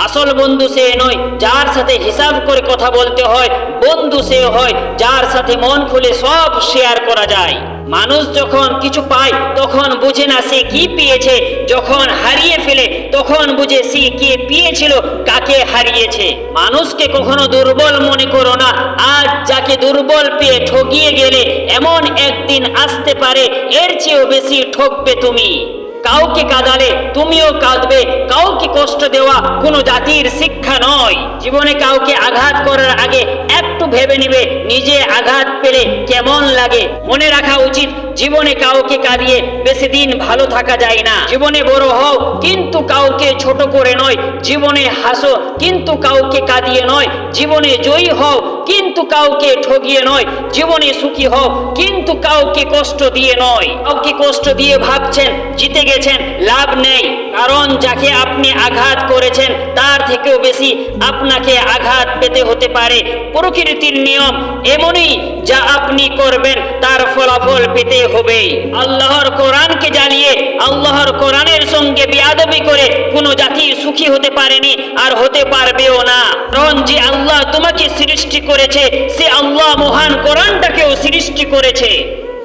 আসল বন্ধু সে নয় যার সাথে হিসাব করে কথা বলতে হয়, বন্ধু সে হয় যার সাথে মন খুলে সব শেয়ার করা যায়। মানুষ যখন কিছু পায় তখন বুঝে না সে কি পেয়েছে, যখন হারিয়ে ফেলে তখন বুঝে সে কে পেয়েছিল, কাকে হারিয়েছে। মানুষকে কখনো দুর্বল মনে করো না, আজ যাকে দুর্বল পেয়ে ঠকিয়ে গেলে এমন একদিন আসতে পারে এর চেয়েও বেশি ঠকবে তুমি। কাউকে কাঁদালে তুমিও কাঁদবে, কাউকে কষ্ট দেওয়া কোনো জাতির শিক্ষা নয়। জীবনে কাউকে আঘাত করার আগে একটু ভেবে নেবে নিজে আঘাত পেলে কেমন লাগে। মনে রাখা উচিত জীবনে কাউকে কাঁদিয়ে বেশি দিন ভালো থাকা যায় না। জীবনে বড় হও কিন্তু কাউকে ছোট করে নয়, জীবনে হাসো কিন্তু কাউকে কাঁদিয়ে নয়, জীবনে জয়ী হও কিন্তু কাউকে ঠগিয়ে নয়, জীবনে সুখী হও কিন্তু কাউকে কষ্ট দিয়ে নয়। কাউকে কষ্ট দিয়ে ভাবছেন জিতে গেছেন, লাভ নেই। কারণ যাকে আপনি আঘাত করেছেন তার থেকেও বেশি আপনাকে আঘাত পেতে হতে পারে। প্রকৃতির নিয়ম এমনই, যা আপনি করবেন তার ফলাফল পেতে হবে। আল্লাহর কোরআনকে জ্বালিয়ে আল্লাহর কোরআনের সঙ্গে বেয়াদবি করে কোনো জাতি সুখী হতে পারেনি আর হতে পারবেও না। কারণ যে আল্লাহ তোমাকে সৃষ্টি করেছে সে আল্লাহ মহান কোরআনটাকেও সৃষ্টি করেছে।